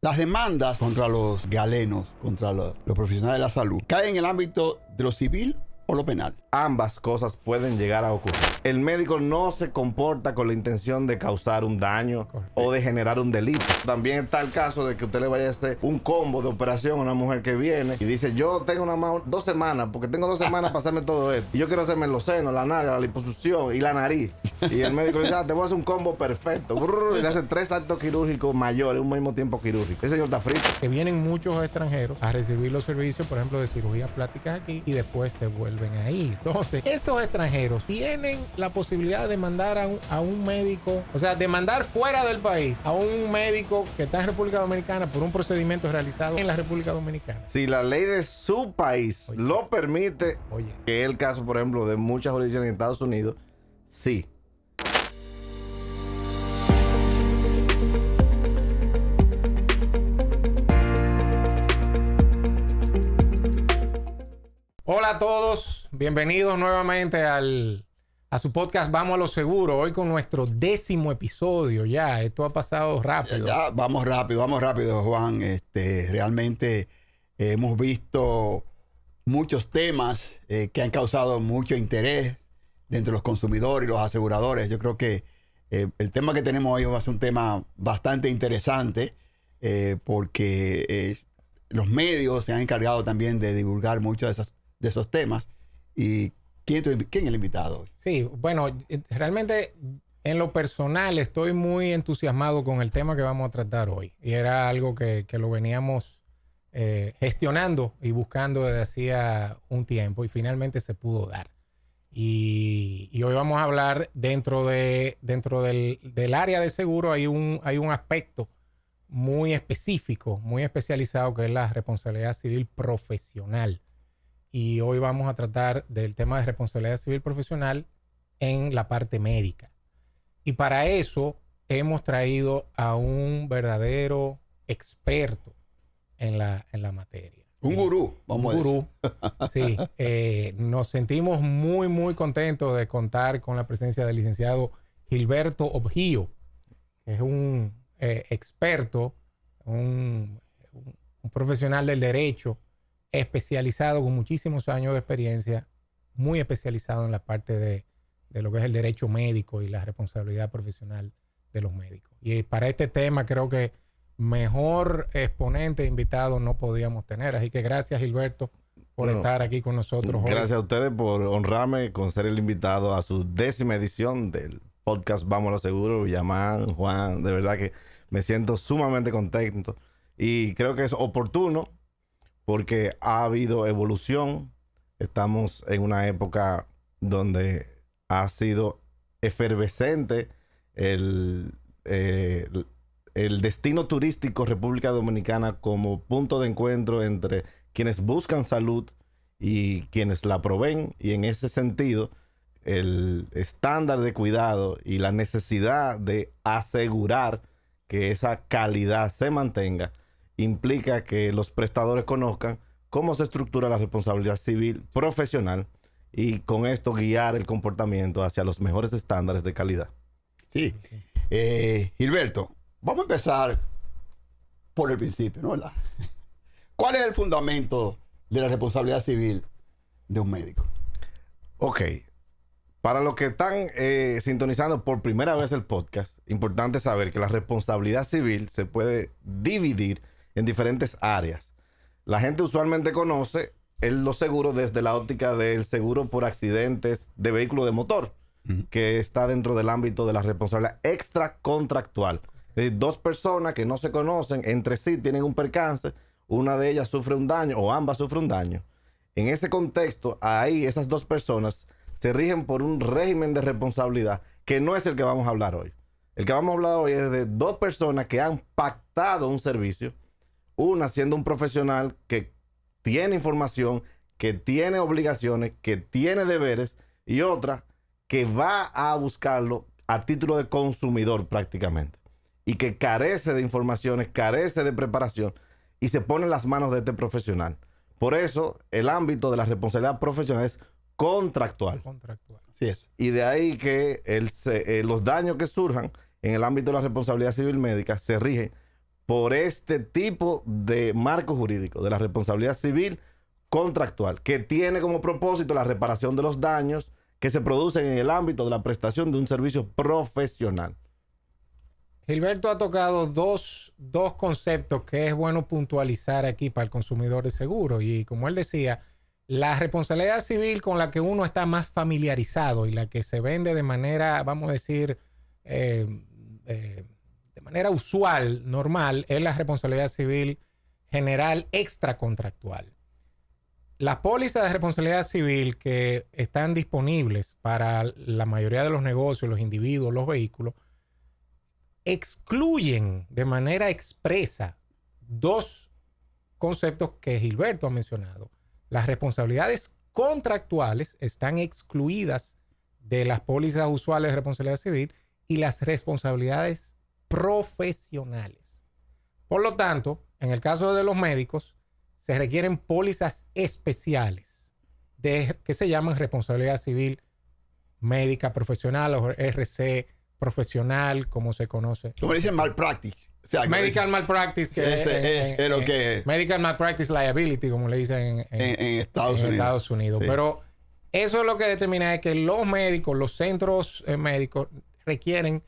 Las demandas contra los galenos, contra los profesionales de la salud, ¿caen en el ámbito de lo civil o lo penal? Ambas cosas pueden llegar a ocurrir. El médico no se comporta con la intención de causar un daño o de generar un delito. También está el caso de que usted le vaya a hacer un combo de operación a una mujer que viene y dice, yo tengo nada más 2 semanas, porque tengo 2 semanas para hacerme todo esto. Y yo quiero hacerme los senos, la nalga, la liposucción y la nariz. Y el médico le dice, te voy a hacer un combo perfecto. Y le hace 3 actos quirúrgicos mayores, un mismo tiempo quirúrgico. Ese señor está frito. Que vienen muchos extranjeros a recibir los servicios, por ejemplo, de cirugías plásticas aquí y después se vuelven ahí. Entonces, esos extranjeros tienen la posibilidad de mandar a un médico, o sea, de mandar fuera del país a un médico que está en República Dominicana por un procedimiento realizado en la República Dominicana. Si la ley de su país lo permite, que es el caso, por ejemplo, de muchas jurisdicciones en Estados Unidos, sí. Hola a todos, bienvenidos nuevamente a su podcast Vamos a lo Seguro. Hoy con nuestro 10º episodio ya. Esto ha pasado rápido. Ya, vamos rápido, Juan. Realmente hemos visto muchos temas que han causado mucho interés entre los consumidores y los aseguradores. Yo creo que el tema que tenemos hoy va a ser un tema bastante interesante porque los medios se han encargado también de divulgar muchos de esos temas. ¿Y quién es el invitado hoy? Sí, bueno, realmente en lo personal estoy muy entusiasmado con el tema que vamos a tratar hoy. Y era algo que lo veníamos gestionando y buscando desde hacía un tiempo y finalmente se pudo dar. Y hoy vamos a hablar dentro del área de seguro hay un aspecto muy específico, muy especializado, que es la responsabilidad civil profesional. Y hoy vamos a tratar del tema de responsabilidad civil profesional en la parte médica. Y para eso hemos traído a un verdadero experto en la materia. Un gurú, vamos a decir. Sí. Nos sentimos muy, muy contentos de contar con la presencia del licenciado Gilberto Objío, que es un experto, un profesional del derecho, especializado con muchísimos años de experiencia, muy especializado en la parte de lo que es el derecho médico y la responsabilidad profesional de los médicos. Y para este tema creo que mejor exponente invitado no podíamos tener. Así que gracias, Gilberto, por estar aquí con nosotros hoy. Gracias a ustedes por honrarme con ser el invitado a su 10ª edición del podcast Vamos a lo Seguro. Villamán, Juan, de verdad que me siento sumamente contento y creo que es oportuno porque ha habido evolución. Estamos en una época donde ha sido efervescente el destino turístico República Dominicana como punto de encuentro entre quienes buscan salud y quienes la proveen. Y en ese sentido, el estándar de cuidado y la necesidad de asegurar que esa calidad se mantenga implica que los prestadores conozcan cómo se estructura la responsabilidad civil profesional y con esto guiar el comportamiento hacia los mejores estándares de calidad. Sí. Gilberto, vamos a empezar por el principio, ¿no? ¿Cuál es el fundamento de la responsabilidad civil de un médico? Ok. Para los que están sintonizando por primera vez el podcast, importante saber que la responsabilidad civil se puede dividir en diferentes áreas. La gente usualmente conoce los seguros desde la óptica del seguro por accidentes de vehículo de motor, que está dentro del ámbito de la responsabilidad extracontractual. Es decir, 2 personas que no se conocen entre sí tienen un percance, una de ellas sufre un daño o ambas sufren un daño. En ese contexto, ahí esas 2 personas se rigen por un régimen de responsabilidad que no es el que vamos a hablar hoy. El que vamos a hablar hoy es de 2 personas que han pactado un servicio, una siendo un profesional que tiene información, que tiene obligaciones, que tiene deberes, y otra que va a buscarlo a título de consumidor prácticamente, y que carece de informaciones, carece de preparación, y se pone en las manos de este profesional. Por eso, el ámbito de la responsabilidad profesional es contractual. Así es. Y de ahí que los daños que surjan en el ámbito de la responsabilidad civil médica se rigen por este tipo de marco jurídico de la responsabilidad civil contractual, que tiene como propósito la reparación de los daños que se producen en el ámbito de la prestación de un servicio profesional. Gilberto ha tocado dos conceptos que es bueno puntualizar aquí para el consumidor de seguro. Y como él decía, la responsabilidad civil con la que uno está más familiarizado y la que se vende de manera, vamos a decir, de manera usual, normal, es la responsabilidad civil general extracontractual. Las pólizas de responsabilidad civil que están disponibles para la mayoría de los negocios, los individuos, los vehículos, excluyen de manera expresa dos conceptos que Gilberto ha mencionado. Las responsabilidades contractuales están excluidas de las pólizas usuales de responsabilidad civil y las responsabilidades profesionales. Por lo tanto, en el caso de los médicos, se requieren pólizas especiales que se llaman responsabilidad civil médica profesional o RC profesional, como se conoce. Como dicen, malpractice. O sea, Medical malpractice, que es lo que Medical malpractice liability, como le dicen en Estados Unidos. Sí. Pero eso es lo que determina es que los médicos, los centros médicos requieren,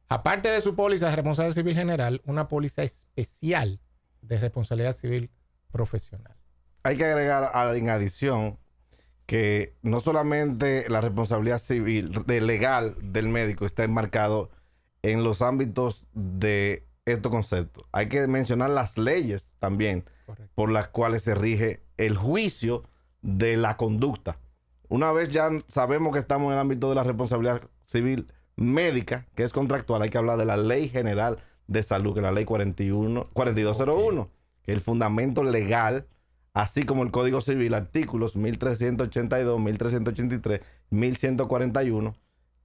aparte de su póliza de responsabilidad civil general, una póliza especial de responsabilidad civil profesional. Hay que agregar en adición que no solamente la responsabilidad civil legal del médico está enmarcado en los ámbitos de estos conceptos. Hay que mencionar las leyes también. Correcto. Por las cuales se rige el juicio de la conducta. Una vez ya sabemos que estamos en el ámbito de la responsabilidad civil médica, que es contractual, hay que hablar de la Ley General de Salud, que es la Ley 4201, okay, que es el fundamento legal, así como el Código Civil, artículos 1382, 1383, 1141,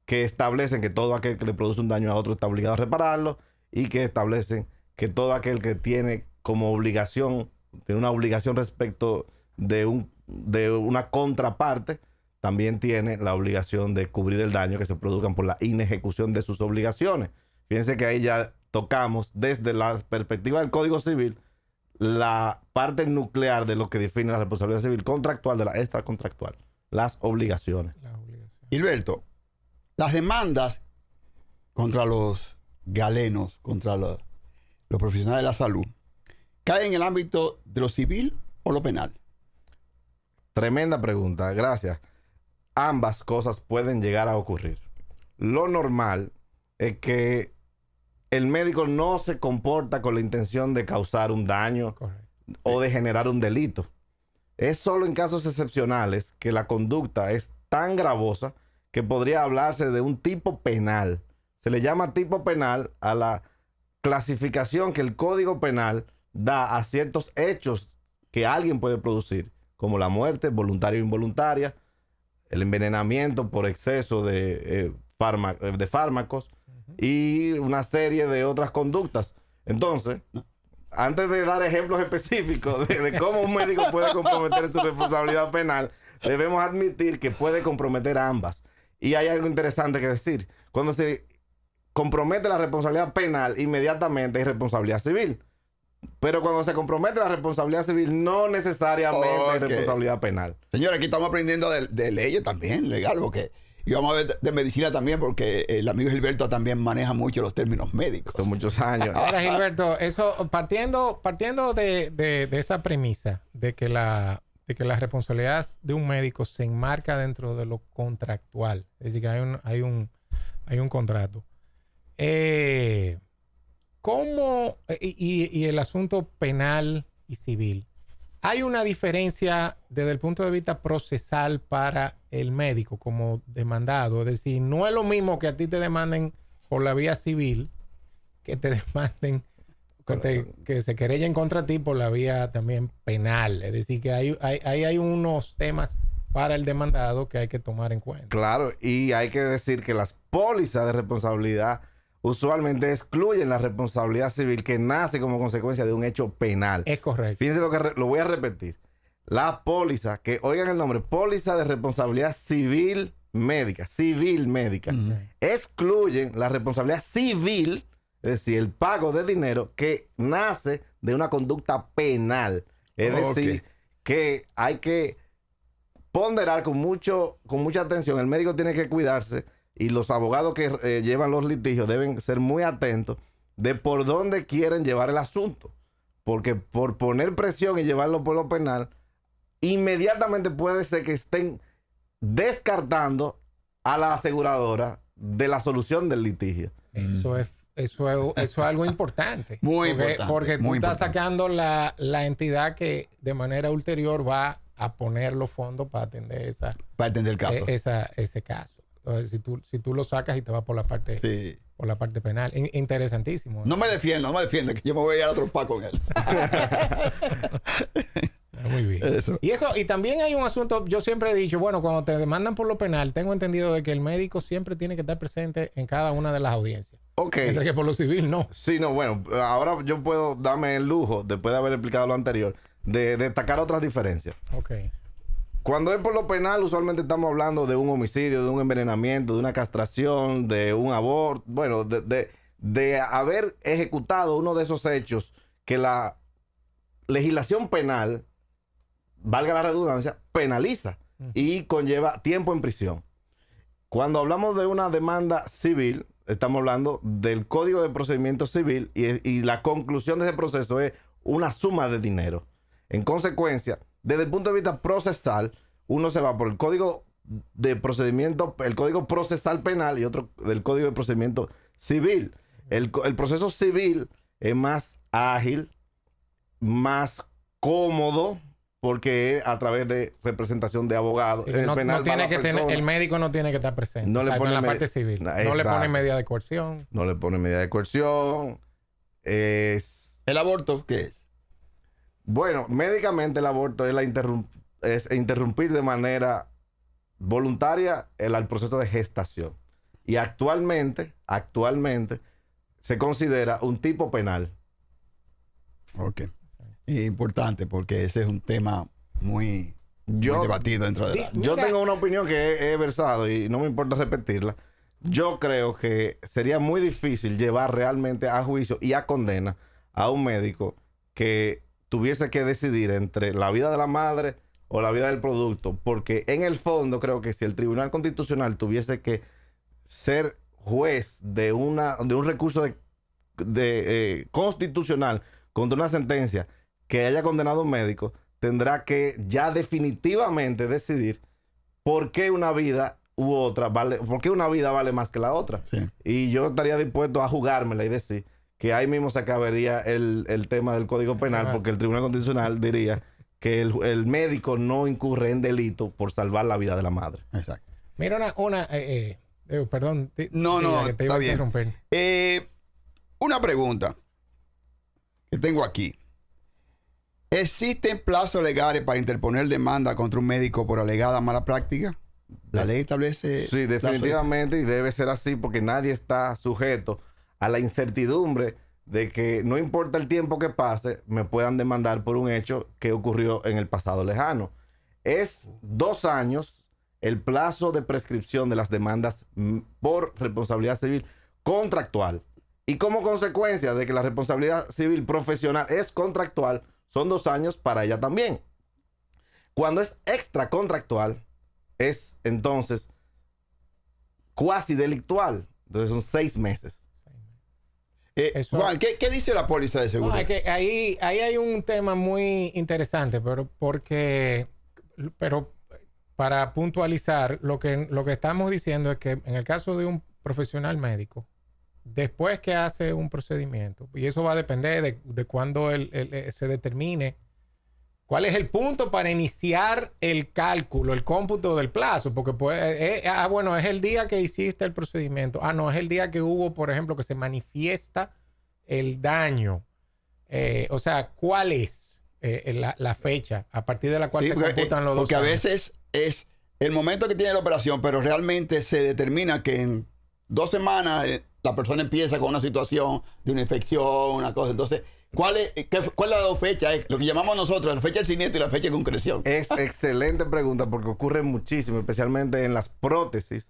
que establecen que todo aquel que le produce un daño a otro está obligado a repararlo, y que establecen que todo aquel que tiene como obligación, tiene una obligación respecto de una contraparte, también tiene la obligación de cubrir el daño que se produzcan por la inejecución de sus obligaciones. Fíjense que ahí ya tocamos desde la perspectiva del Código Civil la parte nuclear de lo que define la responsabilidad civil contractual de la extracontractual, las obligaciones. Gilberto, las demandas contra los galenos, contra los profesionales de la salud, ¿caen en el ámbito de lo civil o lo penal? Tremenda pregunta, gracias. Ambas cosas pueden llegar a ocurrir. Lo normal es que el médico no se comporta con la intención de causar un daño, correcto, o de generar un delito. Es solo en casos excepcionales que la conducta es tan gravosa que podría hablarse de un tipo penal. Se le llama tipo penal a la clasificación que el Código Penal da a ciertos hechos que alguien puede producir, como la muerte voluntaria o involuntaria, el envenenamiento por exceso de fármacos, y una serie de otras conductas. Entonces, antes de dar ejemplos específicos de cómo un médico puede comprometer su responsabilidad penal, debemos admitir que puede comprometer a ambas. Y hay algo interesante que decir. Cuando se compromete la responsabilidad penal, inmediatamente hay responsabilidad civil. Pero cuando se compromete la responsabilidad civil, no necesariamente hay responsabilidad penal. Señora, aquí estamos aprendiendo de leyes también, legal, porque... Y vamos a ver de medicina también, porque el amigo Gilberto también maneja mucho los términos médicos. Son muchos años. Ahora, Gilberto, eso partiendo de esa premisa de que la responsabilidad de un médico se enmarca dentro de lo contractual, es decir, que hay un contrato. ¿Cómo y el asunto penal y civil? ¿Hay una diferencia desde el punto de vista procesal para el médico como demandado? Es decir, no es lo mismo que a ti te demanden por la vía civil que te demanden, que se querellen contra ti por la vía también penal. Es decir, que hay unos temas para el demandado que hay que tomar en cuenta. Claro, y hay que decir que las pólizas de responsabilidad usualmente excluyen la responsabilidad civil que nace como consecuencia de un hecho penal. Es correcto. Fíjense lo voy a repetir. La póliza, que oigan el nombre, póliza de responsabilidad civil médica, excluyen la responsabilidad civil, es Es decir, el pago de dinero que nace de una conducta penal. Es decir, que hay que ponderar con mucha atención. El médico tiene que cuidarse y los abogados que llevan los litigios deben ser muy atentos de por dónde quieren llevar el asunto. Porque por poner presión y llevarlo por lo penal, inmediatamente puede ser que estén descartando a la aseguradora de la solución del litigio. Eso es algo importante. Muy importante. Porque tú estás sacando la entidad que de manera ulterior va a poner los fondos para atender el caso. Ese caso. Entonces, si tú lo sacas y te vas por la parte, por la parte penal. Interesantísimo. No me defienda, que yo me voy a ir a otro con él. Muy bien. Y también hay un asunto, yo siempre he dicho, bueno, cuando te demandan por lo penal, tengo entendido de que el médico siempre tiene que estar presente en cada una de las audiencias. Mientras que por lo civil no. Sí, no, bueno, ahora yo puedo darme el lujo, después de haber explicado lo anterior, de destacar otras diferencias. Cuando es por lo penal, usualmente estamos hablando de un homicidio, de un envenenamiento, de una castración, de un aborto, bueno, de haber ejecutado uno de esos hechos que la legislación penal, valga la redundancia, penaliza y conlleva tiempo en prisión. Cuando hablamos de una demanda civil, estamos hablando del Código de Procedimiento Civil y la conclusión de ese proceso es una suma de dinero. En consecuencia, desde el punto de vista procesal, uno se va por el Código de Procedimiento, el Código Procesal Penal y otro del Código de Procedimiento Civil. El proceso civil es más ágil, más cómodo, porque es a través de representación de abogados. Sí, el médico no tiene que estar presente. No le pone en la parte civil. No le pone medida de coerción. No le pone medida de coerción. ¿El aborto qué es? Bueno, médicamente el aborto es interrumpir de manera voluntaria el proceso de gestación. Y actualmente se considera un tipo penal. Importante porque ese es un tema muy debatido dentro de la... Yo tengo una opinión que he versado y no me importa repetirla. Yo creo que sería muy difícil llevar realmente a juicio y a condena a un médico que tuviese que decidir entre la vida de la madre o la vida del producto, porque en el fondo creo que si el Tribunal Constitucional tuviese que ser juez de un recurso constitucional contra una sentencia que haya condenado a un médico, tendrá que ya definitivamente decidir por qué una vida u otra por qué una vida vale más que la otra. Y yo estaría dispuesto a jugármela y decir que ahí mismo se acabaría el tema del Código Penal, porque el Tribunal Constitucional diría que el médico no incurre en delito por salvar la vida de la madre. Exacto. Mira perdón. Que te iba a interrumpir. Una pregunta que tengo aquí. ¿Existen plazos legales para interponer demanda contra un médico por alegada mala práctica? ¿La ley establece? Sí, definitivamente, y debe ser así porque nadie está sujeto a la incertidumbre de que no importa el tiempo que pase, me puedan demandar por un hecho que ocurrió en el pasado lejano. Es 2 años el plazo de prescripción de las demandas por responsabilidad civil contractual. Y como consecuencia de que la responsabilidad civil profesional es contractual, son 2 años para ella también. Cuando es extracontractual, es entonces cuasi delictual. Entonces son 6 meses. Juan, ¿qué dice la póliza de seguro? No, es que ahí hay un tema muy interesante, pero para puntualizar, lo que estamos diciendo es que en el caso de un profesional médico, después que hace un procedimiento, y eso va a depender de cuándo se determine cuál es el punto para iniciar el cálculo, el cómputo del plazo, porque es el día que hiciste el procedimiento. No, es el día que hubo, por ejemplo, que se manifiesta el daño. O sea, ¿cuál es la fecha a partir de la cual se computan los 2 años? Porque a veces es el momento que tiene la operación, pero realmente se determina que en 2 semanas la persona empieza con una situación de una infección, una cosa. Entonces, ¿cuál es la 2 fechas? Lo que llamamos nosotros la fecha del siniestro y la fecha de concreción. Es excelente pregunta porque ocurre muchísimo, especialmente en las prótesis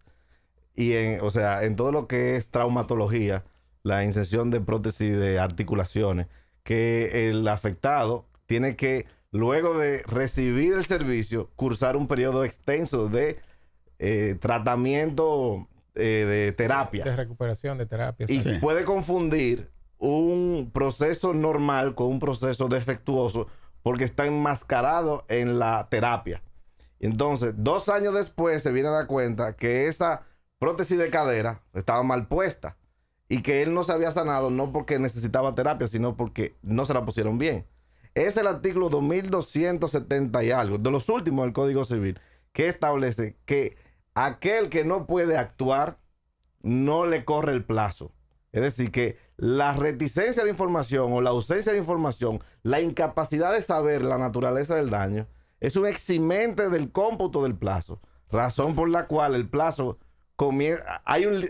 y en todo lo que es traumatología. la inserción de prótesis de articulaciones, que el afectado tiene que, luego de recibir el servicio, cursar un periodo extenso de tratamiento de terapia. De recuperación, de terapia. Y exacto. puede confundir un proceso normal con un proceso defectuoso porque está enmascarado en la terapia. Entonces, 2 años después se viene a dar cuenta que esa prótesis de cadera estaba mal puesta y que él no se había sanado no porque necesitaba terapia, sino porque no se la pusieron bien. Es el artículo 2270 y algo, de los últimos del Código Civil, que establece que aquel que no puede actuar no le corre el plazo. Es decir, que la reticencia de información o la ausencia de información, la incapacidad de saber la naturaleza del daño, es un eximente del cómputo del plazo. Razón por la cual el plazo comienza.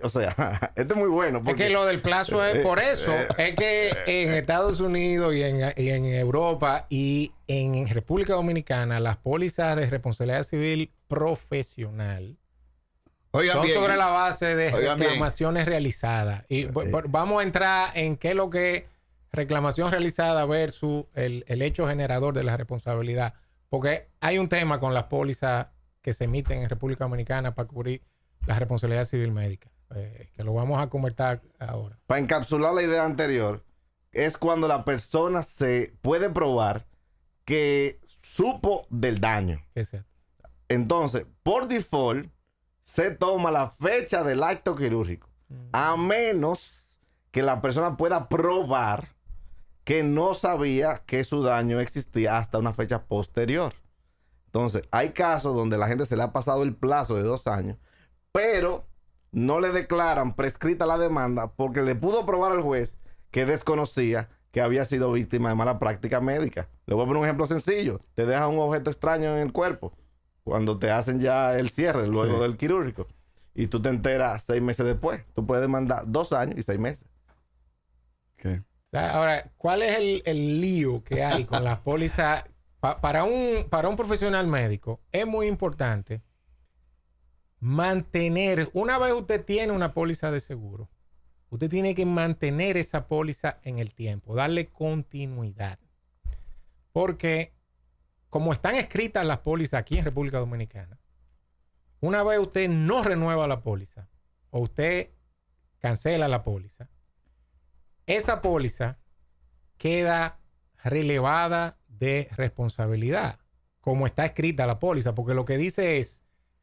O sea, esto es muy bueno. Porque, es que lo del plazo es por eso. Es que en Estados Unidos y en Europa y en República Dominicana, las pólizas de responsabilidad civil profesional son bien, sobre la base de reclamaciones realizadas. Y vamos a entrar en qué es lo que es reclamación realizada versus el hecho generador de la responsabilidad. Porque hay un tema con las pólizas que se emiten en República Dominicana para cubrir la responsabilidad civil médica, que lo vamos a comentar ahora. Para encapsular la idea anterior, es cuando la persona se puede probar que supo del daño. Exacto. Entonces, por default, se toma la fecha del acto quirúrgico, a menos que la persona pueda probar que no sabía que su daño existía hasta una fecha posterior. Entonces, hay casos donde la gente se le ha pasado el plazo de 2 años, pero no le declaran prescrita la demanda porque le pudo probar al juez que desconocía que había sido víctima de mala práctica médica. Le voy a poner un ejemplo sencillo. Te deja un objeto extraño en el cuerpo cuando te hacen ya el cierre luego del quirúrgico y tú te enteras 6 meses después. Tú puedes demandar 2 años y 6 meses. Okay. Ahora, ¿cuál es el lío que hay con las pólizas? Para un profesional médico es muy importante mantener, una vez usted tiene una póliza de seguro, usted tiene que mantener esa póliza en el tiempo, darle continuidad. Porque como están escritas las pólizas aquí en República Dominicana, una vez usted no renueva la póliza o usted cancela la póliza, esa póliza queda relevada de responsabilidad, como está escrita la póliza, porque lo que dice es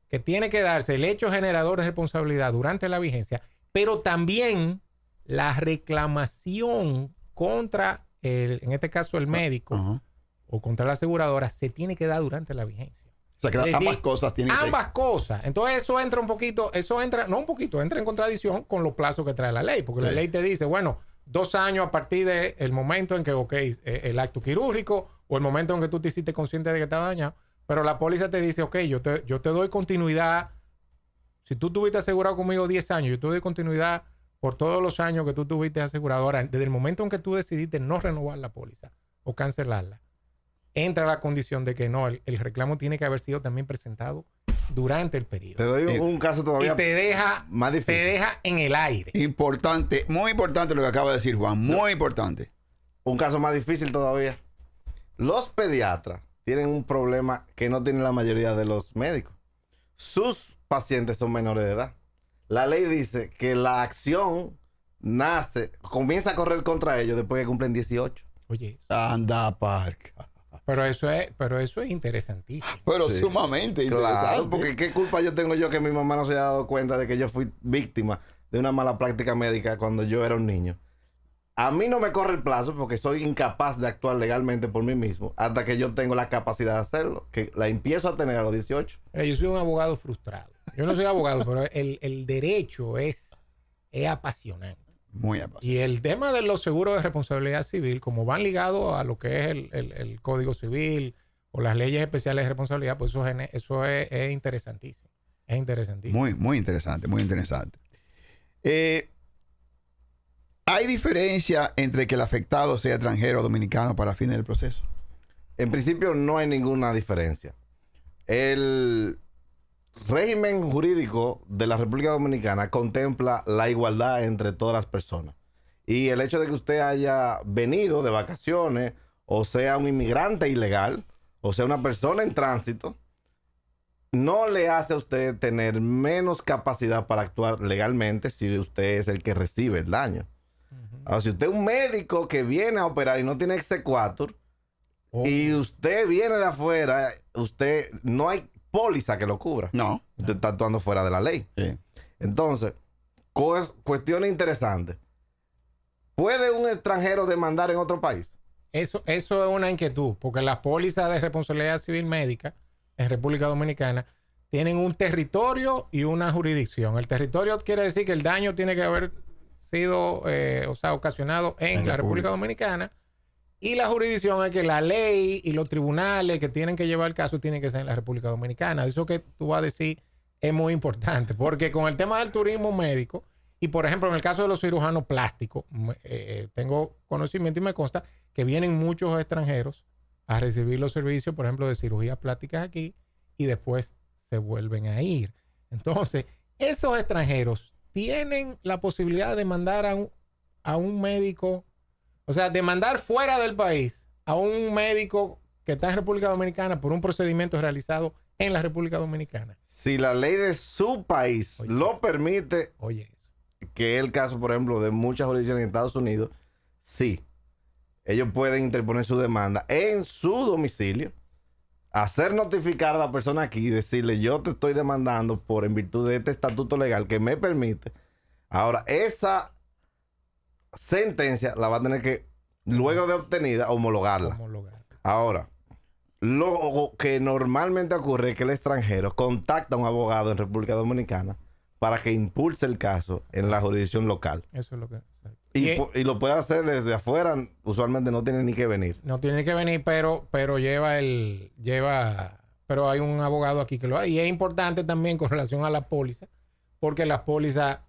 que tiene que darse el hecho generador de responsabilidad durante la vigencia, pero también la reclamación contra, en este caso, el médico o contra la aseguradora se tiene que dar durante la vigencia. O sea, que es decir, ambas cosas tienen ambas cosas. Entonces eso entra un poquito, entra en contradicción con los plazos que trae la ley, porque la ley te dice, bueno, 2 años a partir del momento en que, el acto quirúrgico o el momento en que tú te hiciste consciente de que estaba dañado, pero la póliza te dice, yo te doy continuidad. Si tú tuviste asegurado conmigo 10 años, yo te doy continuidad por todos los años que tú tuviste asegurado. Ahora, desde el momento en que tú decidiste no renovar la póliza o cancelarla, entra la condición de que no, el reclamo tiene que haber sido también presentado durante el periodo. Te doy un caso todavía y te deja más difícil. Te deja en el aire. Importante, muy importante lo que acaba de decir Juan, muy importante. Un caso más difícil todavía. Los pediatras tienen un problema que no tienen la mayoría de los médicos. Sus pacientes son menores de edad. La ley dice que la acción comienza a correr contra ellos después que cumplen 18. Oye. Anda, parca. Pero eso es interesantísimo. Pero sumamente interesante. Claro, porque qué culpa tengo yo que mi mamá no se haya dado cuenta de que yo fui víctima de una mala práctica médica cuando yo era un niño. A mí no me corre el plazo porque soy incapaz de actuar legalmente por mí mismo hasta que yo tengo la capacidad de hacerlo, que la empiezo a tener a los 18. Yo soy un abogado frustrado. Yo no soy abogado, pero el derecho es apasionante. Muy apasionante. Y el tema de los seguros de responsabilidad civil, como van ligados a lo que es el Código Civil o las leyes especiales de responsabilidad, pues eso es interesantísimo. Es interesantísimo. Muy, muy interesante, muy interesante. ¿Hay diferencia entre que el afectado sea extranjero o dominicano para fines del proceso? En principio no hay ninguna diferencia. El régimen jurídico de la República Dominicana contempla la igualdad entre todas las personas. Y el hecho de que usted haya venido de vacaciones, o sea un inmigrante ilegal, o sea una persona en tránsito, no le hace a usted tener menos capacidad para actuar legalmente si usted es el que recibe el daño. Ahora, si usted es un médico que viene a operar y no tiene exequatur, y usted viene de afuera, usted no hay póliza que lo cubra. No. Usted está actuando fuera de la ley. Sí. Entonces, cuestiones interesantes. ¿Puede un extranjero demandar en otro país? Eso es una inquietud, porque las pólizas de responsabilidad civil médica en República Dominicana tienen un territorio y una jurisdicción. El territorio quiere decir que el daño tiene que haber sido, ocasionado en la República Dominicana, y la jurisdicción es que la ley y los tribunales que tienen que llevar el caso tienen que ser en la República Dominicana. Eso que tú vas a decir es muy importante, porque con el tema del turismo médico, y por ejemplo en el caso de los cirujanos plásticos, tengo conocimiento y me consta que vienen muchos extranjeros a recibir los servicios, por ejemplo, de cirugías plásticas aquí, y después se vuelven a ir. Entonces, esos extranjeros tienen la posibilidad de mandar a un médico, o sea, de mandar fuera del país a un médico que está en República Dominicana por un procedimiento realizado en la República Dominicana. Si la ley de su país lo permite, que es el caso, por ejemplo, de muchas jurisdicciones en Estados Unidos, sí. Ellos pueden interponer su demanda en su domicilio, hacer notificar a la persona aquí y decirle: yo te estoy demandando en virtud de este estatuto legal que me permite. Ahora, esa sentencia la va a tener que, luego de obtenida, homologarla. Ahora, lo que normalmente ocurre es que el extranjero contacta a un abogado en República Dominicana para que impulse el caso en la jurisdicción local. Eso es lo que... Y lo puede hacer desde afuera, usualmente no tiene ni que venir. No tiene que venir, pero pero hay un abogado aquí que lo hace. Y es importante también con relación a la póliza, porque la póliza,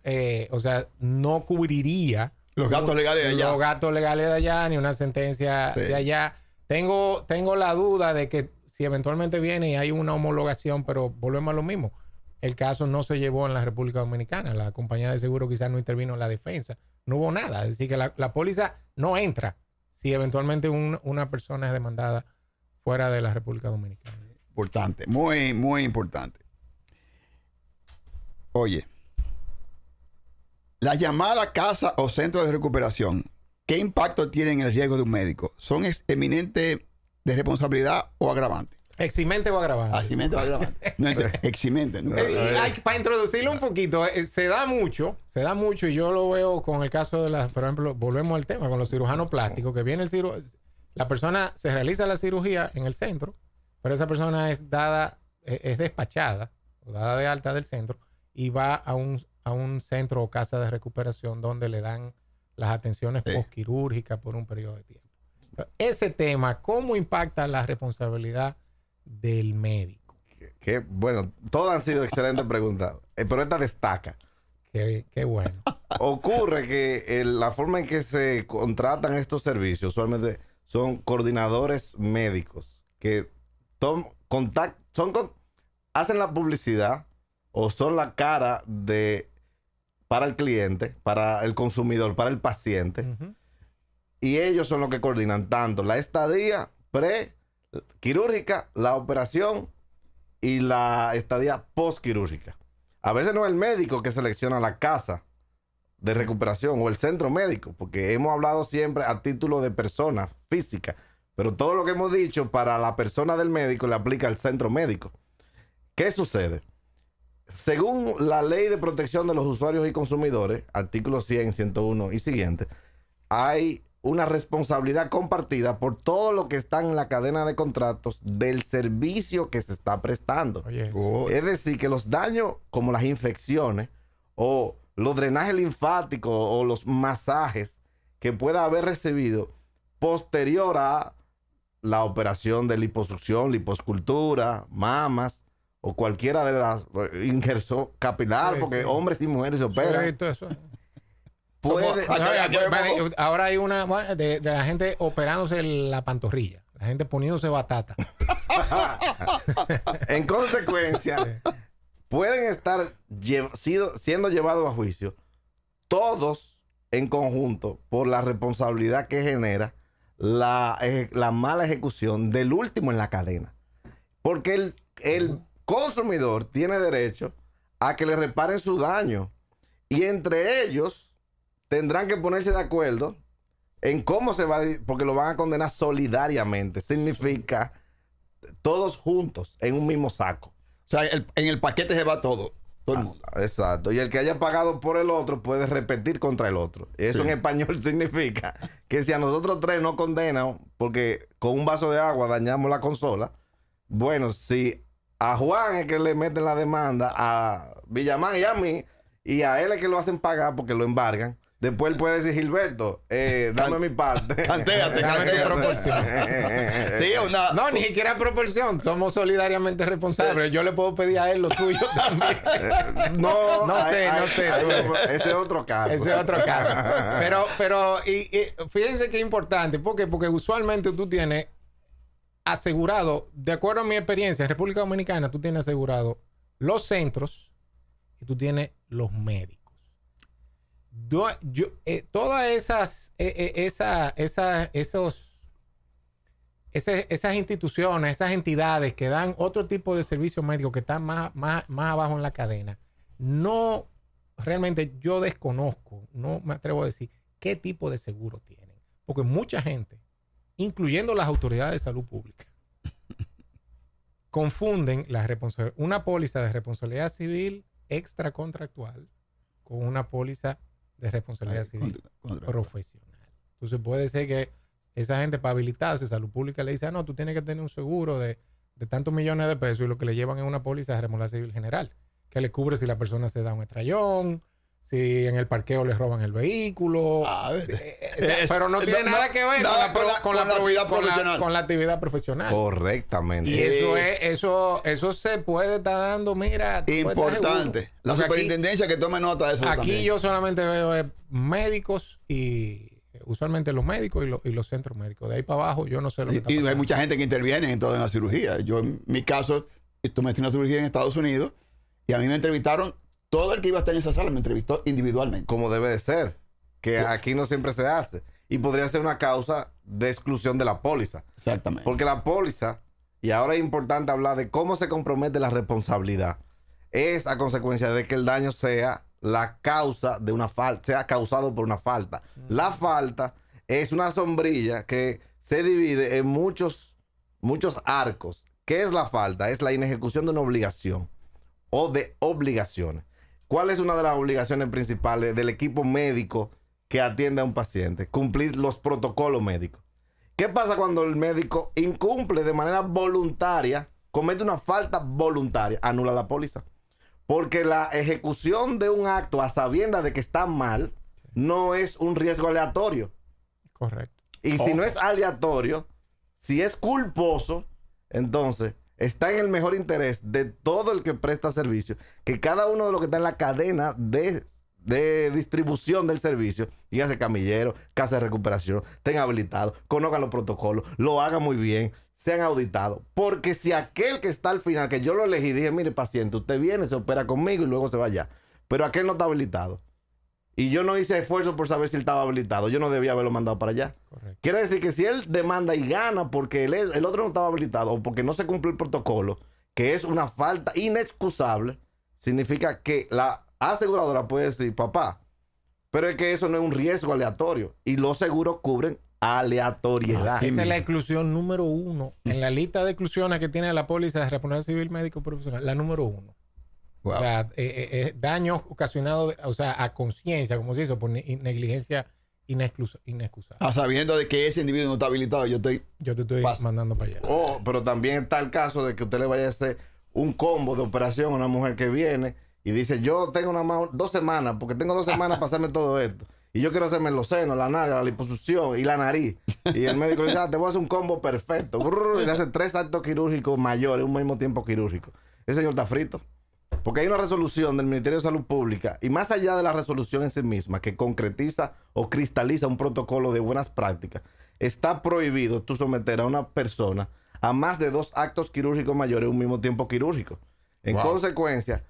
no cubriría los gastos legales de allá. Los gastos legales de allá, ni una sentencia de allá. Tengo la duda de que si eventualmente viene y hay una homologación, pero volvemos a lo mismo. El caso no se llevó en la República Dominicana. La compañía de seguro quizás no intervino en la defensa. No hubo nada. Es decir, que la póliza no entra si eventualmente una persona es demandada fuera de la República Dominicana. Importante. Muy, muy importante. Oye, las llamadas casa o centros de recuperación, ¿qué impacto tienen en el riesgo de un médico? ¿Son eminentes de responsabilidad o agravantes? ¿Eximente o agravante? Eximente o agravante. No, eximente. ¿No? Para introducirlo un poquito, se da mucho, y yo lo veo con el caso de por ejemplo, volvemos al tema, con los cirujanos plásticos, que viene la persona se realiza la cirugía en el centro, pero esa persona es despachada, o dada de alta del centro, y va a un centro o casa de recuperación donde le dan las atenciones postquirúrgicas por un periodo de tiempo. Ese tema, ¿cómo impacta la responsabilidad del médico? Bueno, todas han sido excelentes preguntas, pero esta destaca. Qué bueno. Ocurre que la forma en que se contratan estos servicios usualmente son coordinadores médicos que hacen la publicidad o son la cara para el cliente, para el consumidor, para el paciente. Y ellos son los que coordinan tanto la estadía quirúrgica, la operación y la estadía postquirúrgica. A veces no es el médico que selecciona la casa de recuperación o el centro médico, porque hemos hablado siempre a título de persona física, pero todo lo que hemos dicho para la persona del médico le aplica al centro médico. ¿Qué sucede? Según la Ley de Protección de los Usuarios y Consumidores, artículos 100, 101 y siguiente, hay una responsabilidad compartida por todo lo que está en la cadena de contratos del servicio que se está prestando. Es decir, que los daños como las infecciones o los drenajes linfáticos o los masajes que pueda haber recibido posterior a la operación de liposucción, liposcultura, mamas o cualquiera de las injerción capilar, porque hombres y mujeres se operan. Ahora hay una de la gente operándose la pantorrilla, la gente poniéndose batata. En consecuencia, pueden estar siendo llevados a juicio todos en conjunto por la responsabilidad que genera la mala ejecución del último en la cadena. Porque el consumidor tiene derecho a que le reparen su daño. Y entre ellos tendrán que ponerse de acuerdo en cómo se va, porque lo van a condenar solidariamente. Significa todos juntos en un mismo saco. O sea, en el paquete se va todo el mundo. Exacto. Y el que haya pagado por el otro puede repetir contra el otro. Eso en español significa que si a nosotros tres nos condenan porque con un vaso de agua dañamos la consola, bueno, si a Juan es que le meten la demanda, a Villamán y a mí, y a él es que lo hacen pagar porque lo embargan, después él puede decir, Gilberto, dame mi parte. Cantéate. Sí, no, ni siquiera proporción. Somos solidariamente responsables. Yo le puedo pedir a él lo tuyo también. No sé. Ese es otro caso. Ese es otro caso. Pero fíjense que es importante. Porque usualmente tú tienes asegurado, de acuerdo a mi experiencia, en República Dominicana, tú tienes asegurado los centros y tú tienes los médicos. Todas esas instituciones, esas entidades que dan otro tipo de servicios médicos que están más abajo en la cadena, no, realmente yo desconozco, no me atrevo a decir qué tipo de seguro tienen. Porque mucha gente, incluyendo las autoridades de salud pública, confunden una póliza de responsabilidad civil extracontractual con una póliza de responsabilidad civil profesional. Entonces puede ser que esa gente, para habilitarse, salud pública le dice, no, tú tienes que tener un seguro de tantos millones de pesos, y lo que le llevan es una póliza de responsabilidad civil general, que le cubre si la persona se da un estrellón, si en el parqueo le roban el vehículo. Pero no tiene nada que ver con la actividad profesional. Correctamente. Y eso se puede estar dando, mira. Importante. La superintendencia que tome nota de eso. Aquí también. yo solamente veo médicos y usualmente los médicos y los centros médicos. De ahí para abajo yo no sé lo que está pasando. Y hay mucha gente que interviene en toda la cirugía. Yo en mi caso, tomé una cirugía en Estados Unidos y a mí me entrevistaron. Todo el que iba a estar en esa sala me entrevistó individualmente. Como debe de ser. Que aquí no siempre se hace. Y podría ser una causa de exclusión de la póliza. Exactamente. Porque la póliza, y ahora es importante hablar de cómo se compromete la responsabilidad, es a consecuencia de que el daño sea la causa de una falta, sea causado por una falta. La falta es una sombrilla que se divide en muchos arcos. ¿Qué es la falta? Es la inejecución de una obligación o de obligaciones. ¿Cuál es una de las obligaciones principales del equipo médico que atiende a un paciente? Cumplir los protocolos médicos. ¿Qué pasa cuando el médico incumple de manera voluntaria, comete una falta voluntaria? Anula la póliza. Porque la ejecución de un acto a sabiendas de que está mal no es un riesgo aleatorio. Correcto. Y si no es aleatorio, si es culposo, entonces está en el mejor interés de todo el que presta servicio, que cada uno de los que está en la cadena de distribución del servicio, y hace camillero, casa de recuperación, tenga habilitado, conozcan los protocolos, lo hagan muy bien, sean auditados. Porque si aquel que está al final, que yo lo elegí, dije, mire paciente, usted viene, se opera conmigo y luego se va allá, pero aquel no está habilitado, y yo no hice esfuerzo por saber si él estaba habilitado, yo no debía haberlo mandado para allá. Correcto. Quiere decir que si él demanda y gana porque el otro no estaba habilitado o porque no se cumplió el protocolo, que es una falta inexcusable, significa que la aseguradora puede decir, papá, pero es que eso no es un riesgo aleatorio, y los seguros cubren aleatoriedad. Esa es la exclusión número 1 en la lista de exclusiones que tiene la póliza de responsabilidad civil médico profesional, la número 1. Wow. O sea, daños ocasionados, a conciencia, como se hizo, por negligencia inexcusable. Sabiendo de que ese individuo no está habilitado, yo te estoy mandando para allá. Pero también está el caso de que usted le vaya a hacer un combo de operación a una mujer que viene y dice, yo tengo 2 semanas, porque tengo 2 semanas para hacerme todo esto. Y yo quiero hacerme los senos, la nalga, la liposucción y la nariz. Y el médico le dice, te voy a hacer un combo perfecto. Y le hace 3 actos quirúrgicos mayores, un mismo tiempo quirúrgico. Ese señor está frito. Porque hay una resolución del Ministerio de Salud Pública, y más allá de la resolución en sí misma, que concretiza o cristaliza un protocolo de buenas prácticas, está prohibido tú someter a una persona a más de 2 actos quirúrgicos mayores en un mismo tiempo quirúrgico. En consecuencia,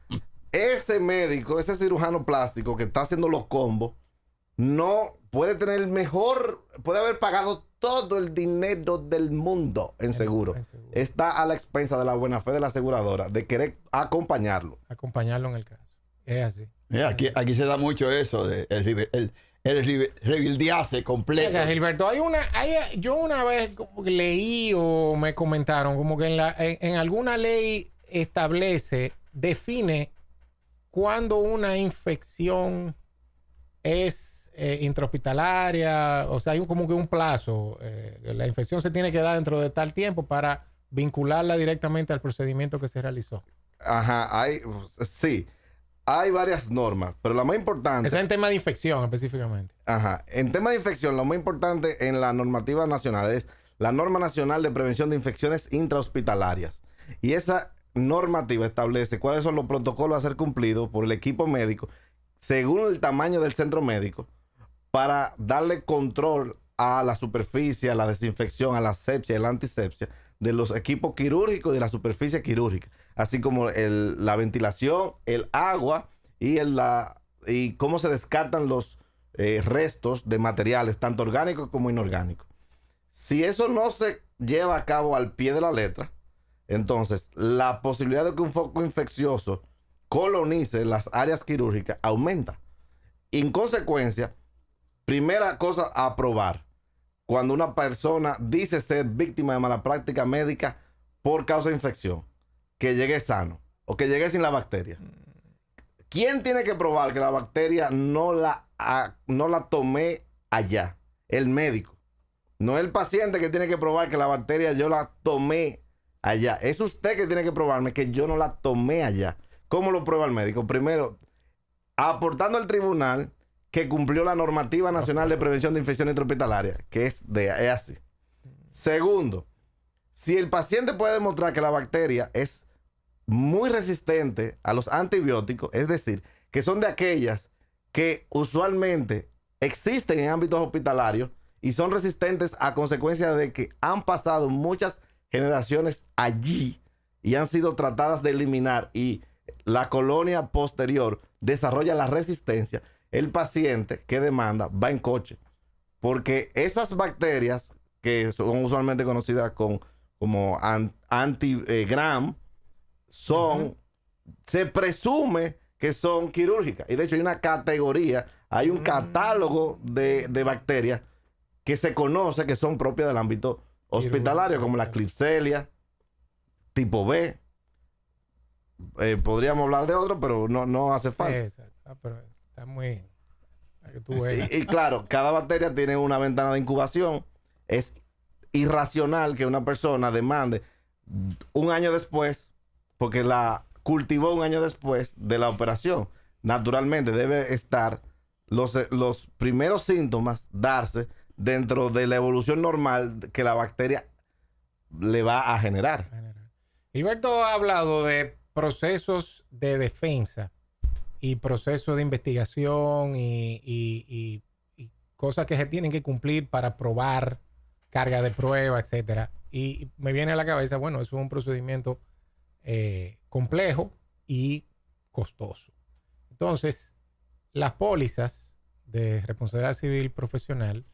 ese médico, ese cirujano plástico que está haciendo los combos, no puede tener el mejor, puede haber pagado todo el dinero del mundo en seguro. Está a la expensa de la buena fe de la aseguradora, de querer acompañarlo. Acompañarlo en el caso. Es así. Aquí se da mucho eso, de el rebildearse completo. Oiga, Gilberto, yo una vez como que leí o me comentaron como que en alguna ley define cuando una infección es intrahospitalaria, o sea, hay como que un plazo. La infección se tiene que dar dentro de tal tiempo para vincularla directamente al procedimiento que se realizó. Ajá, sí. Hay varias normas, pero la más importante... Eso es en tema de infección específicamente. Ajá. En tema de infección, lo más importante en la normativa nacional es la Norma Nacional de Prevención de Infecciones Intrahospitalarias. Y esa normativa establece cuáles son los protocolos a ser cumplidos por el equipo médico según el tamaño del centro médico para darle control a la superficie, a la desinfección, a la asepsia y la antisepsia de los equipos quirúrgicos y de la superficie quirúrgica, así como la ventilación, el agua y cómo se descartan los restos de materiales, tanto orgánicos como inorgánicos. Si eso no se lleva a cabo al pie de la letra, entonces la posibilidad de que un foco infeccioso colonice las áreas quirúrgicas aumenta. En consecuencia, primera cosa a probar: cuando una persona dice ser víctima de mala práctica médica por causa de infección, que llegue sano o que llegue sin la bacteria. ¿Quién tiene que probar que la bacteria no la tomé allá? El médico. No es el paciente que tiene que probar que la bacteria yo la tomé allá. Es usted que tiene que probarme que yo no la tomé allá. ¿Cómo lo prueba el médico? Primero, aportando al tribunal que cumplió la normativa nacional de prevención de infecciones intrahospitalarias, que es así. Segundo, si el paciente puede demostrar que la bacteria es muy resistente a los antibióticos, es decir, que son de aquellas que usualmente existen en ámbitos hospitalarios y son resistentes a consecuencia de que han pasado muchas generaciones allí y han sido tratadas de eliminar y la colonia posterior desarrolla la resistencia, el paciente que demanda va en coche, porque esas bacterias que son usualmente conocidas como anti-gram se presume que son quirúrgicas, y de hecho hay una categoría, hay un catálogo de bacterias que se conoce que son propias del ámbito hospitalario, como la Klebsiella tipo B. Podríamos hablar de otro, pero no hace falta. Exacto. Pero está muy... Que tú veas. Y claro, cada bacteria tiene una ventana de incubación. Es irracional que una persona demande un año después, porque la cultivó un año después de la operación. Naturalmente debe estar los primeros síntomas darse dentro de la evolución normal que la bacteria le va a generar. Gilberto ha hablado de procesos de defensa y procesos de investigación y cosas que se tienen que cumplir para probar carga de prueba, etcétera. Y me viene a la cabeza, bueno, eso es un procedimiento complejo y costoso. Entonces, las pólizas de responsabilidad civil profesional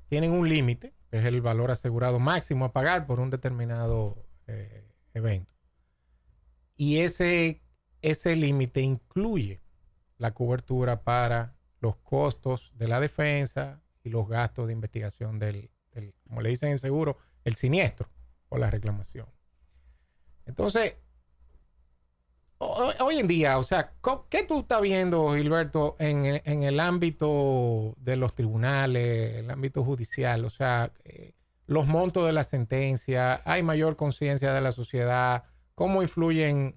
tienen un límite, que es el valor asegurado máximo a pagar por un determinado evento. Y ese límite incluye la cobertura para los costos de la defensa y los gastos de investigación del como le dicen en seguro, el siniestro o la reclamación. Entonces, hoy en día, o sea, ¿qué tú estás viendo, Gilberto, en el ámbito de los tribunales, el ámbito judicial? O sea, los montos de la sentencia, hay mayor conciencia de la sociedad, cómo influyen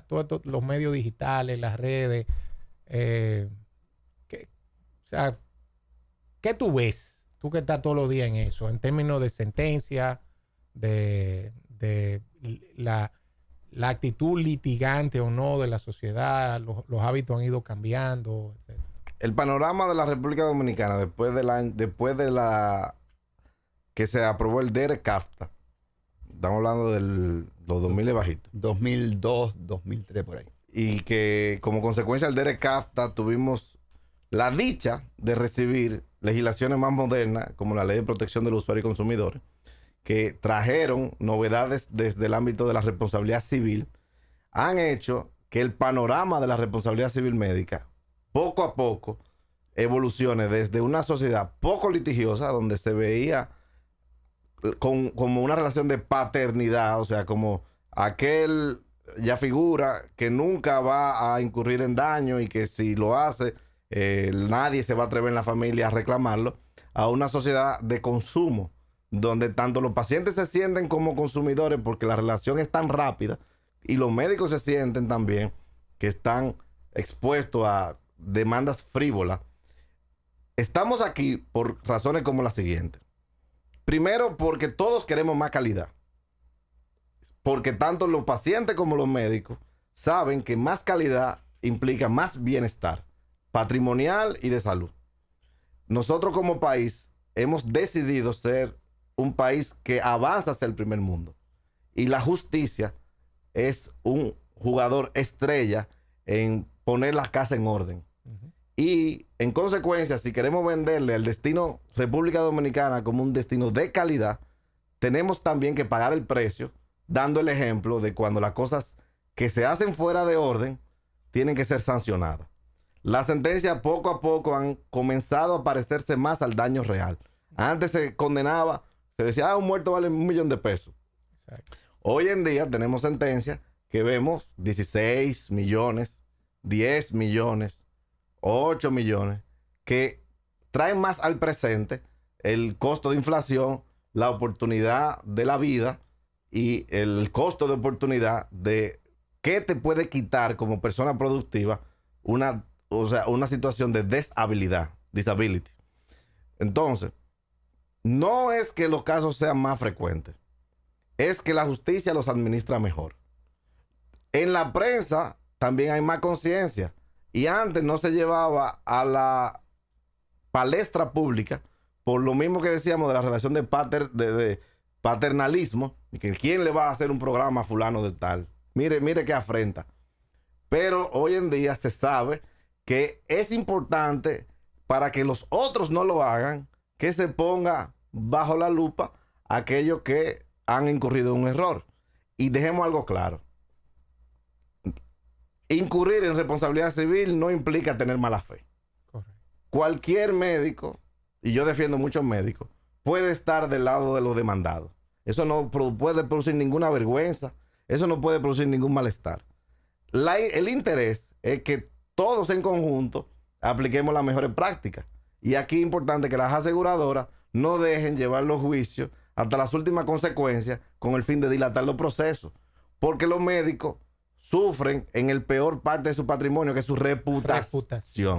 todos los medios digitales, las redes. O sea, ¿qué tú ves? Tú que estás todos los días en eso, en términos de sentencia, de la actitud litigante o no de la sociedad, los hábitos han ido cambiando, etc. El panorama de la República Dominicana después de la que se aprobó el DERECAFTA, estamos hablando de los 2000 bajitos. 2002, 2003 por ahí. Y que como consecuencia del DERECAFTA tuvimos la dicha de recibir legislaciones más modernas, como la Ley de Protección del Usuario y Consumidor, que trajeron novedades desde el ámbito de la responsabilidad civil, han hecho que el panorama de la responsabilidad civil médica poco a poco evolucione desde una sociedad poco litigiosa, donde se veía como una relación de paternidad, o sea, como aquel ya figura que nunca va a incurrir en daño y que si lo hace, nadie se va a atrever en la familia a reclamarlo, a una sociedad de consumo, donde tanto los pacientes se sienten como consumidores porque la relación es tan rápida y los médicos se sienten también que están expuestos a demandas frívolas. Estamos aquí por razones como la siguiente. Primero, porque todos queremos más calidad. Porque tanto los pacientes como los médicos saben que más calidad implica más bienestar patrimonial y de salud. Nosotros como país hemos decidido ser un país que avanza hacia el primer mundo. Y la justicia es un jugador estrella en poner la casa en orden. Y en consecuencia, si queremos venderle al destino República Dominicana como un destino de calidad, tenemos también que pagar el precio, dando el ejemplo de cuando las cosas que se hacen fuera de orden tienen que ser sancionadas. Las sentencias poco a poco han comenzado a parecerse más al daño real. Antes se condenaba, se decía, un muerto vale $1 millón de pesos. Exacto. Hoy en día tenemos sentencias que vemos 16 millones, 10 millones, 8 millones, que traen más al presente el costo de inflación, la oportunidad de la vida y el costo de oportunidad de qué te puede quitar como persona productiva una situación de deshabilidad, disability. Entonces, no es que los casos sean más frecuentes, es que la justicia los administra mejor. En la prensa también hay más conciencia. Y antes no se llevaba a la palestra pública por lo mismo que decíamos de la relación de paternalismo, y que quién le va a hacer un programa a fulano de tal. Mire qué afrenta. Pero hoy en día se sabe que es importante para que los otros no lo hagan, que se ponga bajo la lupa aquellos que han incurrido en un error. Y dejemos algo claro. Incurrir en responsabilidad civil no implica tener mala fe. Correcto. Cualquier médico, y yo defiendo muchos médicos, puede estar del lado de los demandados. Eso no puede producir ninguna vergüenza, eso no puede producir ningún malestar. El interés es que todos en conjunto apliquemos las mejores prácticas. Y aquí es importante que las aseguradoras no dejen llevar los juicios hasta las últimas consecuencias con el fin de dilatar los procesos. Porque los médicos sufren en el peor parte de su patrimonio, que es su reputación.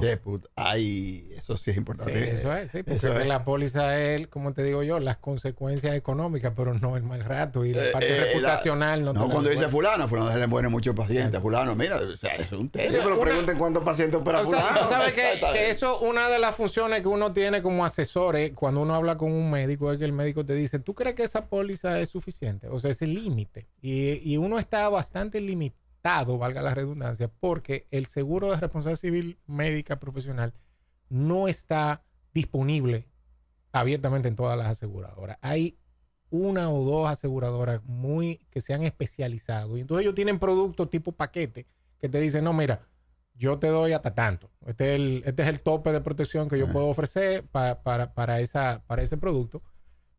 Ay, eso sí es importante. Sí, eso es, sí, porque la póliza es, como te digo yo, las consecuencias económicas, pero no el mal rato. Y la parte reputacional no. No, cuando dice fulano se le mueren muchos pacientes. Fulano, mira, o sea, es un tema. Sí, pero pregunten cuántos pacientes opera fulano. Tú sabes que eso, una de las funciones que uno tiene como asesores, cuando uno habla con un médico, es que el médico te dice, ¿tú crees que esa póliza es suficiente? O sea, ese límite. Y uno está bastante limitado, valga la redundancia, porque el seguro de responsabilidad civil médica profesional no está disponible abiertamente en todas las aseguradoras. Hay una o dos aseguradoras que se han especializado y entonces ellos tienen productos tipo paquete que te dicen, no, mira, yo te doy hasta tanto. Este es el tope de protección que yo puedo ofrecer para ese producto.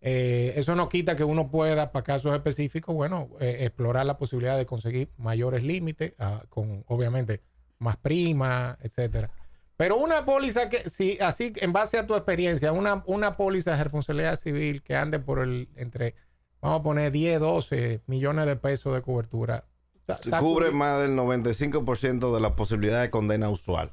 Eso no quita que uno pueda, para casos específicos, explorar la posibilidad de conseguir mayores límites, con obviamente más prima, etcétera. Pero una póliza que, si así, en base a tu experiencia, una póliza de responsabilidad civil que ande por entre, vamos a poner 10, 12 millones de pesos de cobertura. Cubre más del 95% de la posibilidad de condena usual.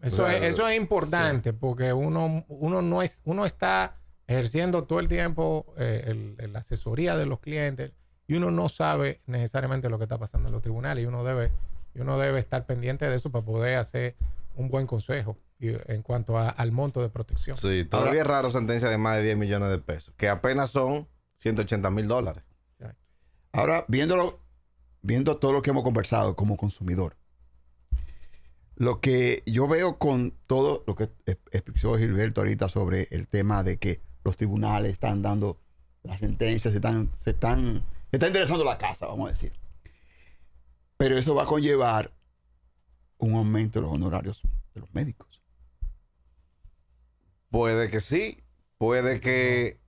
Eso es importante, sí, porque uno está ejerciendo todo el tiempo la asesoría de los clientes y uno no sabe necesariamente lo que está pasando en los tribunales y uno debe estar pendiente de eso para poder hacer un buen consejo en cuanto al monto de protección. Sí, todavía es raro sentencia de más de 10 millones de pesos, que apenas son $180,000. Ahora, viendo todo lo que hemos conversado como consumidor, Lo que yo veo con todo lo que explicó Gilberto ahorita sobre el tema de que los tribunales están dando las sentencias, se está interesando la casa, vamos a decir. Pero eso va a conllevar un aumento de los honorarios de los médicos. Puede que sí, puede que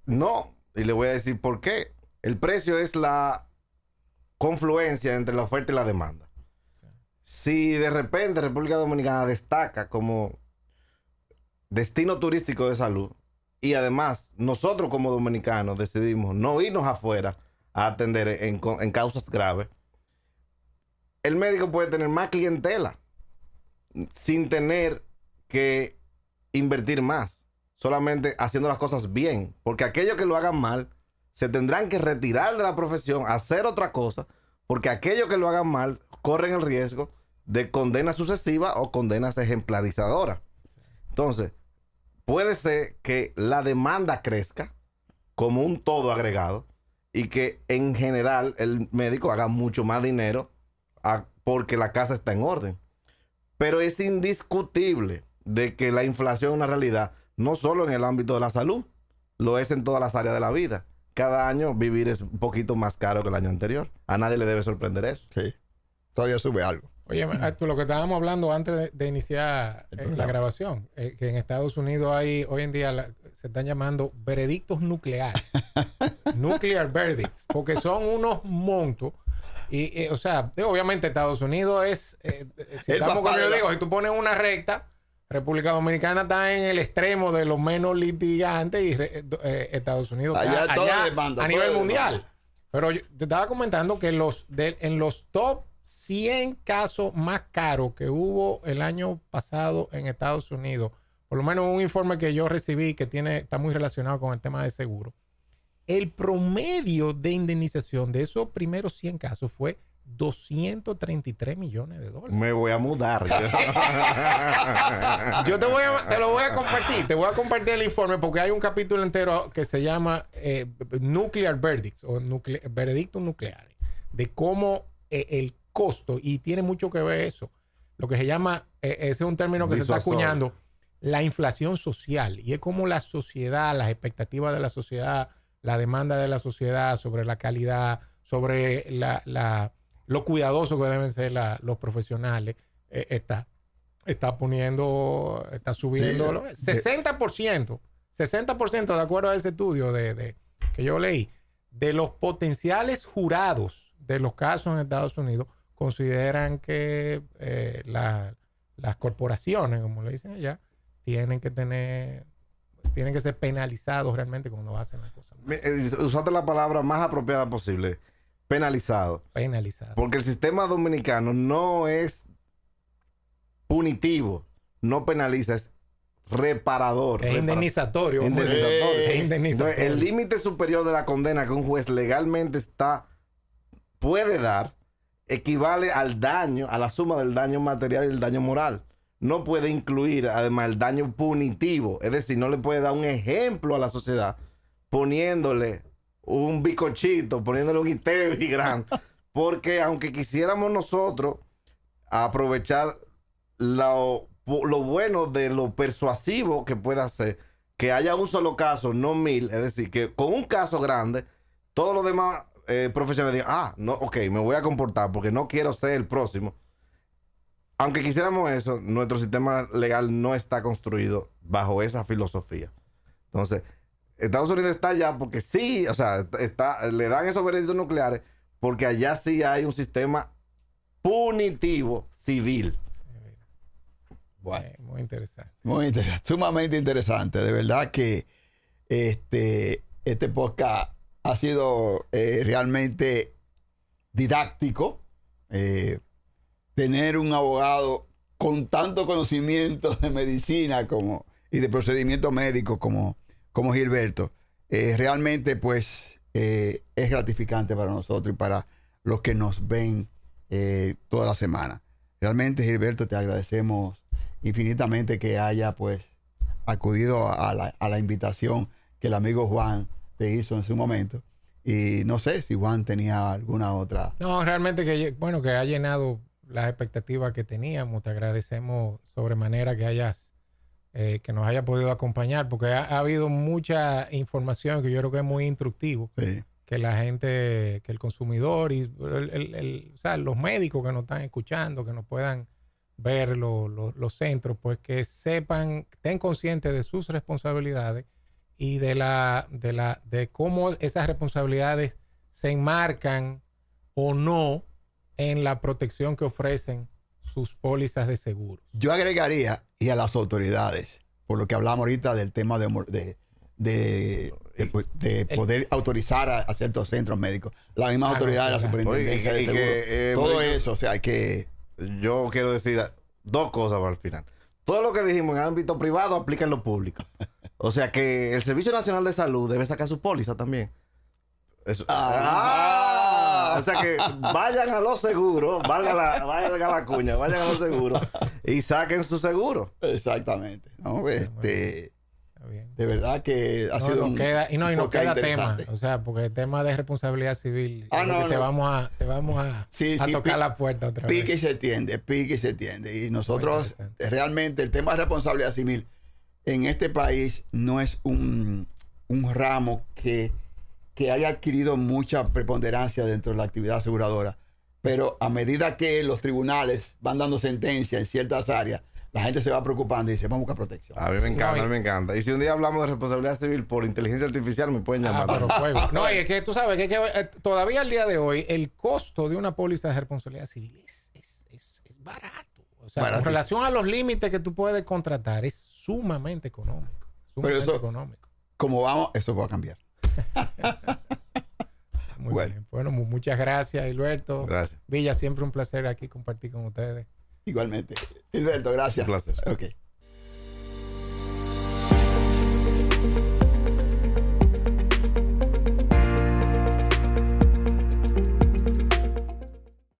no. Y le voy a decir por qué. El precio es la confluencia entre la oferta y la demanda. Si de repente República Dominicana destaca como destino turístico de salud y además nosotros como dominicanos decidimos no irnos afuera a atender en causas graves, el médico puede tener más clientela sin tener que invertir más, solamente haciendo las cosas bien, porque aquellos que lo hagan mal se tendrán que retirar de la profesión, hacer otra cosa, porque aquellos que lo hagan mal corren el riesgo de condenas sucesivas o condenas ejemplarizadoras. Entonces, puede ser que la demanda crezca como un todo agregado y que en general el médico haga mucho más dinero porque la casa está en orden. Pero es indiscutible de que la inflación es una realidad, no solo en el ámbito de la salud, lo es en todas las áreas de la vida. Cada año vivir es un poquito más caro que el año anterior. A nadie le debe sorprender eso. Sí, todavía sube algo. Oye, Arturo, lo que estábamos hablando antes de iniciar la grabación, que en Estados Unidos hay, hoy en día se están llamando veredictos nucleares. Nuclear verdicts, porque son unos montos. Y o sea, obviamente Estados Unidos es, si estamos como yo digo, si tú pones una recta, República Dominicana está en el extremo de los menos litigantes y Estados Unidos allá, está demanda, a nivel mundial. Demanda. Pero yo te estaba comentando que en los top 100 casos más caros que hubo el año pasado en Estados Unidos, por lo menos un informe que yo recibí que está muy relacionado con el tema de seguro, el promedio de indemnización de esos primeros 100 casos fue $233 millones. Me voy a mudar. Yo te lo voy a compartir. Te voy a compartir el informe porque hay un capítulo entero que se llama Nuclear Verdicts o veredictos nucleares, de cómo el costo, y tiene mucho que ver eso, lo que se llama, ese es un término que se está acuñando, la inflación social, y es como la sociedad, las expectativas de la sociedad, la demanda de la sociedad sobre la calidad, sobre lo cuidadoso que deben ser los profesionales, está subiendo 60% de acuerdo a ese estudio que yo leí, de los potenciales jurados de los casos en Estados Unidos consideran que las corporaciones, como le dicen allá, tienen que ser penalizados realmente cuando hacen las cosas. Usaste la palabra más apropiada posible. Penalizado. Porque el sistema dominicano no es punitivo, no penaliza, es reparador. Es indemnizatorio. Es indemnizatorio. Entonces, el límite superior de la condena que un juez legalmente puede dar equivale al daño, a la suma del daño material y el daño moral. No puede incluir además el daño punitivo, es decir, no le puede dar un ejemplo a la sociedad poniéndole un bicochito, poniéndole un Intevigram, porque aunque quisiéramos nosotros aprovechar lo bueno de lo persuasivo que pueda ser, que haya un solo caso, no 1000, es decir, que con un caso grande, todos los demás profesionales digan, no, ok, me voy a comportar porque no quiero ser el próximo. Aunque quisiéramos eso, nuestro sistema legal no está construido bajo esa filosofía. Entonces, Estados Unidos está allá porque sí, o sea, le dan esos veredictos nucleares porque allá sí hay un sistema punitivo civil. Bueno, muy interesante. Muy interesante, sumamente interesante. De verdad que este podcast ha sido realmente didáctico. Tener un abogado con tanto conocimiento de medicina y de procedimientos médicos como Gilberto, realmente pues es gratificante para nosotros y para los que nos ven toda la semana. Realmente, Gilberto, te agradecemos infinitamente que haya pues acudido a la invitación que el amigo Juan te hizo en su momento. Y no sé si Juan tenía alguna otra. No, realmente que ha llenado las expectativas que teníamos. Te agradecemos sobremanera que nos haya podido acompañar, porque ha habido mucha información que yo creo que es muy instructivo. Sí. Que la gente, que el consumidor y o sea, los médicos que nos están escuchando, que nos puedan ver los centros, pues que sepan, estén conscientes de sus responsabilidades y de cómo esas responsabilidades se enmarcan o no en la protección que ofrecen sus pólizas de seguro. Yo agregaría, y a las autoridades, por lo que hablamos ahorita del tema de poder autorizar a ciertos centros médicos, las mismas autoridades de la superintendencia de seguro, todo eso, o sea, hay que... Yo quiero decir 2 cosas para el final. Todo lo que dijimos en el ámbito privado aplica en lo público. O sea que el Servicio Nacional de Salud debe sacar su póliza también. Eso. O sea que vayan a los seguros, valga la cuña, vayan a los seguros y saquen su seguro. Exactamente. ¿No? Bien. De verdad que ha sido nos queda tema, o sea, porque el tema de responsabilidad civil te vamos a tocar la puerta otra vez. Pique y se tiende. Y nosotros realmente el tema de responsabilidad civil en este país no es un ramo que haya adquirido mucha preponderancia dentro de la actividad aseguradora, pero a medida que los tribunales van dando sentencia en ciertas áreas, la gente se va preocupando y dice, vamos a buscar protección. A mí me encanta. Y si un día hablamos de responsabilidad civil por inteligencia artificial, me pueden llamar. Pero fuego. No, y es que tú sabes que todavía al día de hoy, el costo de una póliza de responsabilidad civil es barato. O sea, en relación a los límites que tú puedes contratar, es sumamente económico. Pero eso, como vamos, eso va a cambiar. Muy bien. Bueno, muchas gracias, Gilberto. Gracias. Villa, siempre un placer aquí compartir con ustedes. Igualmente. Gilberto, gracias. Un placer. Okay.